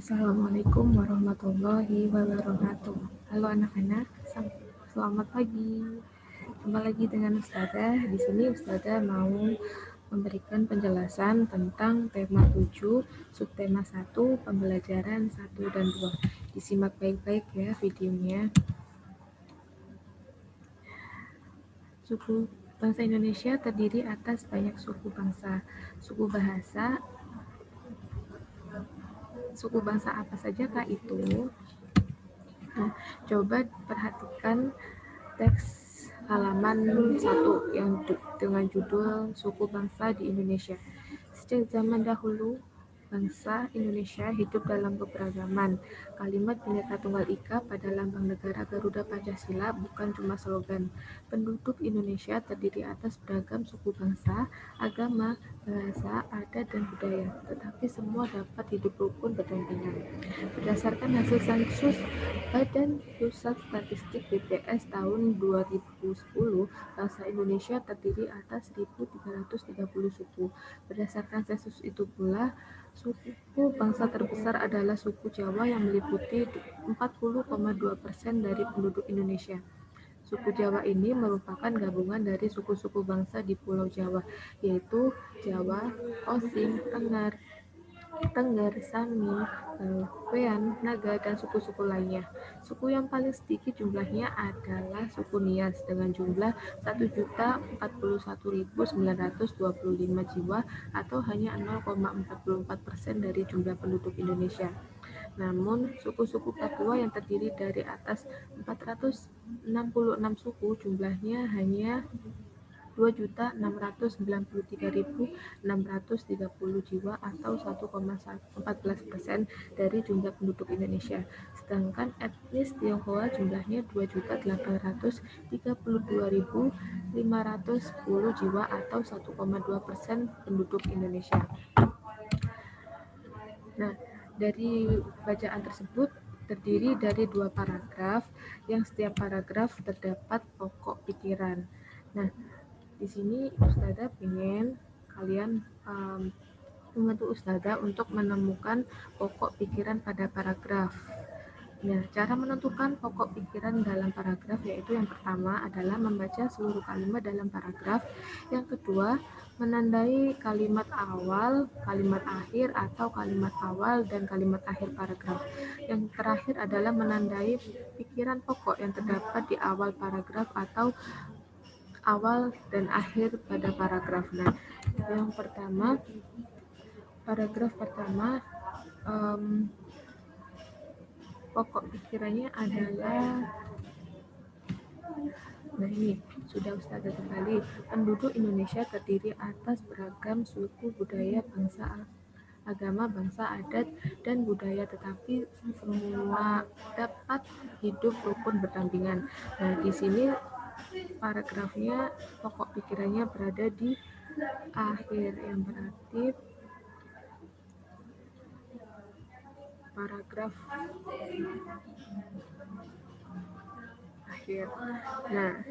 Assalamualaikum warahmatullahi wabarakatuh. Halo anak-anak, selamat pagi. Jumpa lagi dengan Ustazah. Di sini Ustazah mau memberikan penjelasan tentang tema 7, subtema 1, pembelajaran 1 dan 2. Disimak baik-baik ya videonya. Suku bangsa Indonesia terdiri atas banyak suku bangsa. Suku bangsa apa saja kah itu? Nah, coba perhatikan teks halaman 1 yang dengan judul Suku Bangsa di Indonesia. Sejak zaman dahulu, bangsa Indonesia hidup dalam keberagaman. Kalimat Bhinneka Tunggal Ika pada lambang negara Garuda Pancasila bukan cuma slogan. Penduduk Indonesia terdiri atas beragam suku bangsa, agama, bahasa, adat, dan budaya, tetapi semua dapat hidup rukun berdampingan. Berdasarkan hasil sensus Badan Pusat Statistik BPS tahun 2010, bangsa Indonesia terdiri atas 1.330 suku. Berdasarkan sensus itu pula, suku bangsa terbesar adalah suku Jawa yang meliputi 40,2% dari penduduk Indonesia. Suku Jawa ini merupakan gabungan dari suku-suku bangsa di Pulau Jawa, yaitu Jawa, Osing, Tengger, Sami, Wean, Naga, dan suku-suku lainnya. Suku yang paling sedikit jumlahnya adalah suku Nias dengan jumlah 1.041.925 jiwa atau hanya 0,44% dari jumlah penduduk Indonesia. Namun, suku-suku Papua yang terdiri dari atas 466 suku jumlahnya hanya 2.693.630 jiwa atau 1,14% dari jumlah penduduk Indonesia. Sedangkan etnis Tionghoa jumlahnya 2.832.510 jiwa atau 1,2% penduduk Indonesia. Nah, dari bacaan tersebut terdiri dari 2 paragraf, yang setiap paragraf terdapat pokok pikiran. Nah, di sini Ustazah ingin kalian membantu Ustazah untuk menemukan pokok pikiran pada paragraf. Nah, cara menentukan pokok pikiran dalam paragraf yaitu yang pertama adalah membaca seluruh kalimat dalam paragraf. Yang kedua, menandai kalimat awal, kalimat akhir, atau kalimat awal dan kalimat akhir paragraf. Yang terakhir adalah menandai pikiran pokok yang terdapat di awal paragraf atau awal dan akhir pada paragraf. Nah, yang pertama, paragraf pertama, pokok pikirannya adalah, nah ini sudah Ustazah kembali. Penduduk Indonesia terdiri atas beragam suku, budaya, bangsa, agama, bangsa, adat, dan budaya, tetapi semua dapat hidup rukun berdampingan. Nah, di sini paragrafnya pokok pikirannya berada di akhir, yang berarti paragraf akhir. Nah,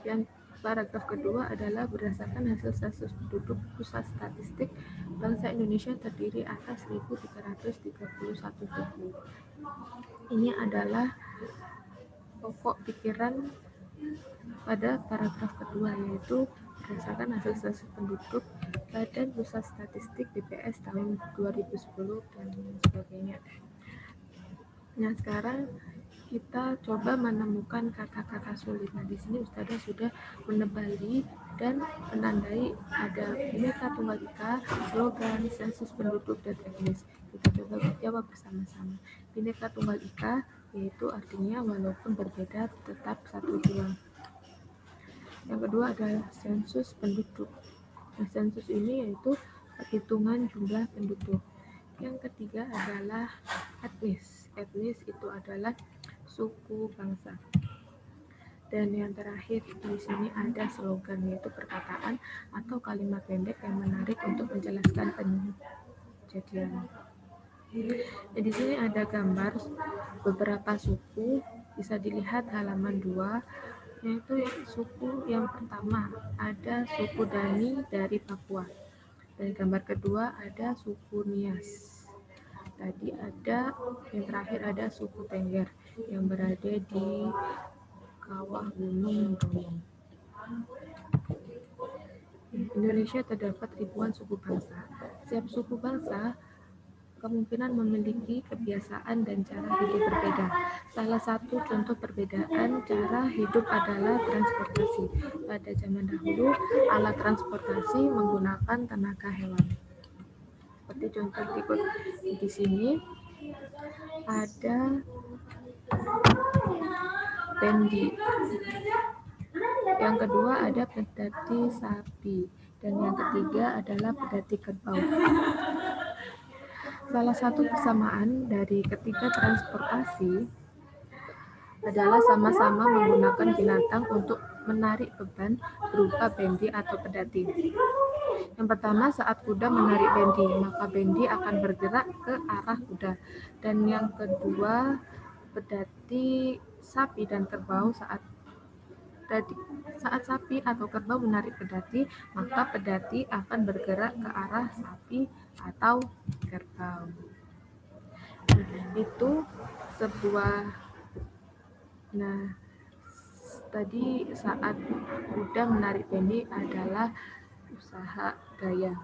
yang paragraf kedua adalah berdasarkan hasil sensus penduduk Pusat Statistik, bangsa Indonesia terdiri atas 1.331 suku. Ini adalah pokok pikiran pada paragraf kedua, yaitu berdasarkan hasil sensus penduduk Badan Pusat Statistik BPS tahun 2010 dan sebagainya. Nah, sekarang kita coba menemukan kata-kata sulit. Nah, di sini Ustazah sudah menebali dan menandai ada Bhinneka Tunggal Ika, slogan, sensus penduduk, dan etnis. Kita coba jawab bersama-sama. Bhinneka Tunggal Ika yaitu artinya walaupun berbeda tetap satu jua. Yang kedua adalah sensus penduduk. Nah, sensus ini yaitu perhitungan jumlah penduduk. Yang ketiga adalah etnis. Etnis itu adalah suku bangsa. Dan yang terakhir di sini ada slogan, yaitu perkataan atau kalimat pendek yang menarik untuk menjelaskan kejadian. Nah, di sini ada gambar beberapa suku, bisa dilihat halaman 2, yaitu suku yang pertama ada suku Dani dari Papua. Dan gambar kedua ada suku Nias. tadi ada yang terakhir ada suku Tengger yang berada di kawah Gunung Bromo. Indonesia terdapat ribuan suku bangsa. Setiap suku bangsa kemungkinan memiliki kebiasaan dan cara hidup berbeda. Salah satu contoh perbedaan cara hidup adalah transportasi. Pada zaman dahulu, alat transportasi menggunakan tenaga hewan. Seperti contoh berikut di sini ada bendi. Yang kedua ada pedati sapi dan yang ketiga adalah pedati kerbau. Salah satu kesamaan dari ketiga transportasi adalah sama-sama menggunakan binatang untuk menarik beban berupa bendi atau pedati. Yang pertama, saat kuda menarik bendi, maka bendi akan bergerak ke arah kuda. Dan yang kedua, pedati sapi dan kerbau saat sapi atau kerbau menarik pedati, maka pedati akan bergerak ke arah sapi atau kerbau. Itu sebuah tadi saat kuda menarik bendi adalah usaha gaya.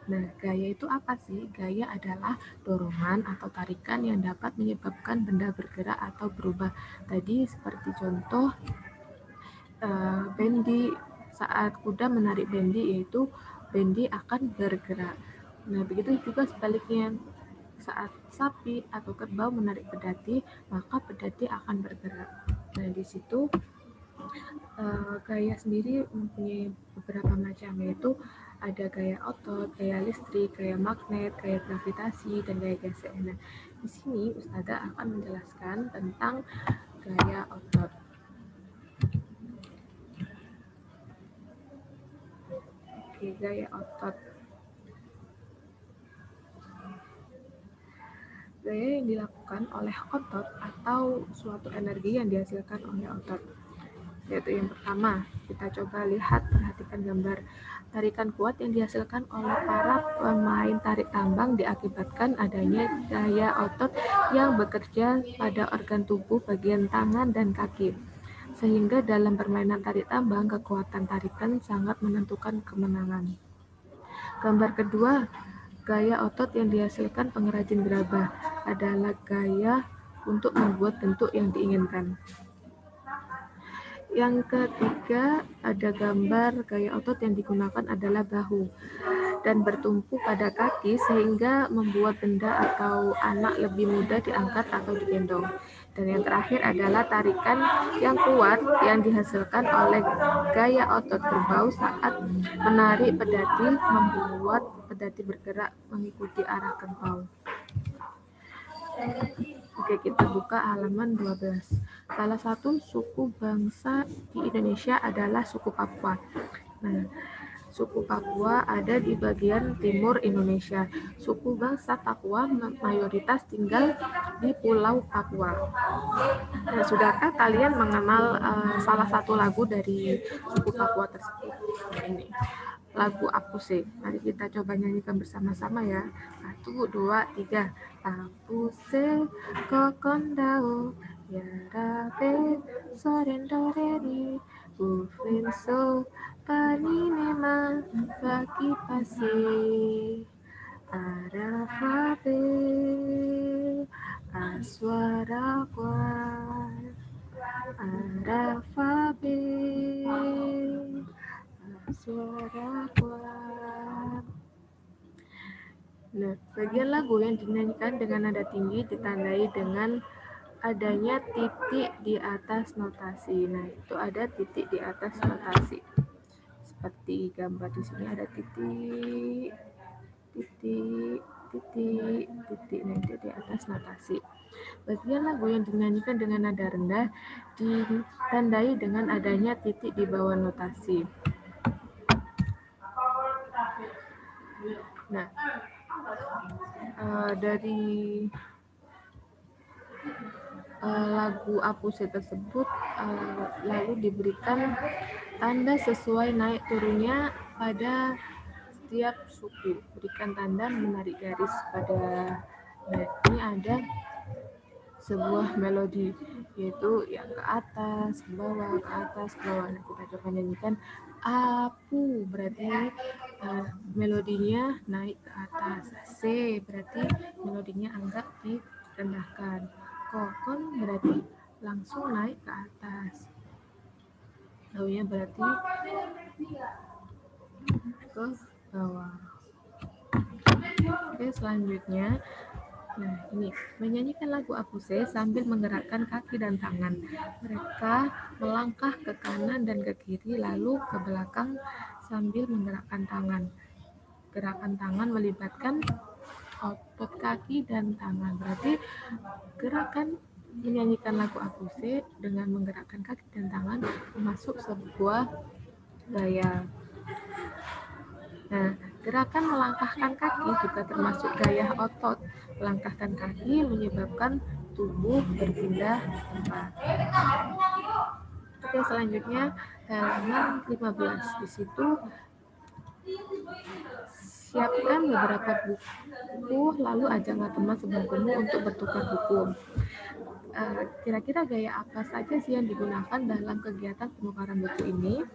Nah, gaya itu apa sih? Gaya adalah dorongan atau tarikan yang dapat menyebabkan benda bergerak atau berubah. Tadi seperti contoh bendi, saat kuda menarik bendi yaitu bendi akan bergerak. Nah, begitu juga sebaliknya. Saat sapi atau kerbau menarik pedati, maka pedati akan bergerak. Nah, di situ gaya sendiri mempunyai beberapa macam, yaitu ada gaya otot, gaya listrik, gaya magnet, gaya gravitasi, dan gaya gesek. Nah, di sini Ustazah akan menjelaskan tentang gaya otot. Oke, gaya otot. Gaya yang dilakukan oleh otot atau suatu energi yang dihasilkan oleh otot. Yaitu yang pertama, kita coba lihat, perhatikan gambar. Tarikan kuat yang dihasilkan oleh para pemain tarik tambang diakibatkan adanya daya otot yang bekerja pada organ tubuh bagian tangan dan kaki. Sehingga dalam permainan tarik tambang, kekuatan tarikan sangat menentukan kemenangan. Gambar kedua, gaya otot yang dihasilkan pengrajin gerabah adalah gaya untuk membuat bentuk yang diinginkan. Yang ketiga, ada gambar gaya otot yang digunakan adalah bahu dan bertumpu pada kaki sehingga membuat benda atau anak lebih mudah diangkat atau digendong. Dan yang terakhir adalah tarikan yang kuat yang dihasilkan oleh gaya otot kerbau saat menarik pedati membuat pedati bergerak mengikuti arah kerbau. Oke, kita buka halaman 12. Salah satu suku bangsa di Indonesia adalah suku Papua. Nah, suku Papua ada di bagian timur Indonesia. Suku bangsa Papua mayoritas tinggal di Pulau Papua. Nah, sudahkah kalian mengenal salah satu lagu dari suku Papua tersebut? Ini lagu Apuse. Mari kita coba nyanyikan bersama-sama ya. 1, 2, 3. Apuse kokondao yarabe sorendoreri uflinso paninema bagi pase arafabe aswara kuat arafabe suara kuat. Nah, bagian lagu yang dinyanyikan dengan nada tinggi ditandai dengan adanya titik di atas notasi. Nah, itu ada titik di atas notasi. Seperti gambar di sini ada titik, titik, titik, titik. Nah, itu di atas notasi. Bagian lagu yang dinyanyikan dengan nada rendah ditandai dengan adanya titik di bawah notasi. Nah, dari lagu Apuse tersebut lalu diberikan tanda sesuai naik turunnya pada setiap suku. Berikan tanda menarik garis pada. Nah, ini ada sebuah melodi, yaitu yang ke atas, ke bawah, ke atas, ke bawah. Nah, kita coba nyanyikan. Apu berarti melodinya naik ke atas. C berarti melodinya agak direndahkan. Kokon berarti langsung naik ke atas. Launya berarti ke bawah. Oke, selanjutnya. Nah, ini menyanyikan lagu Apuse sambil menggerakkan kaki dan tangan. Mereka melangkah ke kanan dan ke kiri lalu ke belakang sambil menggerakkan tangan. Gerakan tangan melibatkan otot kaki dan tangan. Berarti gerakan menyanyikan lagu Apuse dengan menggerakkan kaki dan tangan termasuk sebuah gaya. Nah, gerakan melangkahkan kaki juga termasuk gaya otot. Melangkahkan kaki menyebabkan tubuh berpindah tempat. Oke, selanjutnya halaman 15. Di situ siapkan beberapa buku, lalu ajak teman sebangkumu untuk bertukar buku. Kira-kira gaya apa saja sih yang digunakan dalam kegiatan penukaran buku ini?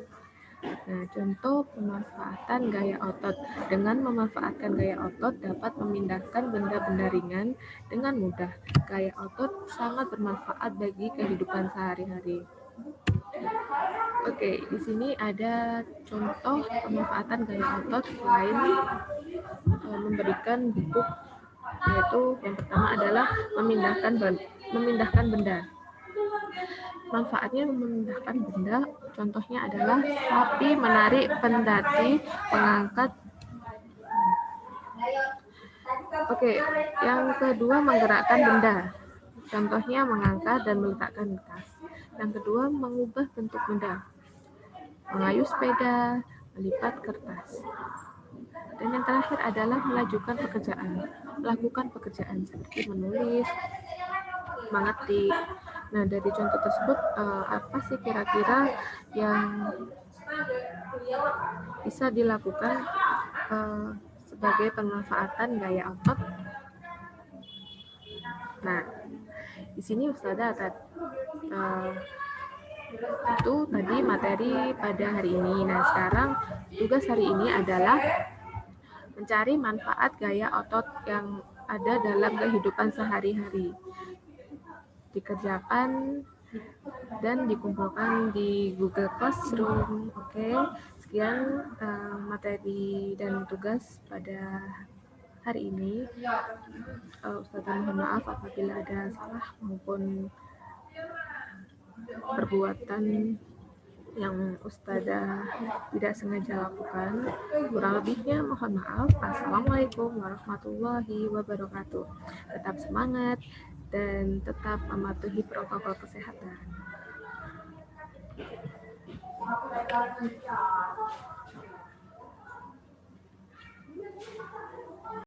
Nah, contoh pemanfaatan gaya otot. Dengan memanfaatkan gaya otot dapat memindahkan benda-benda ringan dengan mudah. Gaya otot sangat bermanfaat bagi kehidupan sehari-hari. Oke, di sini ada contoh pemanfaatan gaya otot selain memberikan buku, yaitu yang pertama adalah memindahkan benda. Manfaatnya memindahkan benda, contohnya adalah sapi menarik pendaki pengangkat. Oke, yang kedua menggerakkan benda, contohnya mengangkat dan meletakkan tas. Yang kedua mengubah bentuk benda, mengayuh sepeda, melipat kertas. Dan yang terakhir adalah melakukan pekerjaan seperti menulis, mengetik. Nah, dari contoh tersebut, apa sih kira-kira yang bisa dilakukan sebagai pemanfaatan gaya otot? Nah, di sini Ustazah itu tadi materi pada hari ini. Nah, sekarang tugas hari ini adalah mencari manfaat gaya otot yang ada dalam kehidupan sehari-hari. Dikerjakan dan dikumpulkan di Google Classroom. Oke, sekian materi dan tugas pada hari ini. Ustazah mohon maaf apabila ada salah maupun perbuatan yang Ustazah tidak sengaja lakukan. Kurang lebihnya mohon maaf. Assalamualaikum warahmatullahi wabarakatuh. Tetap semangat dan tetap mematuhi protokol kesehatan.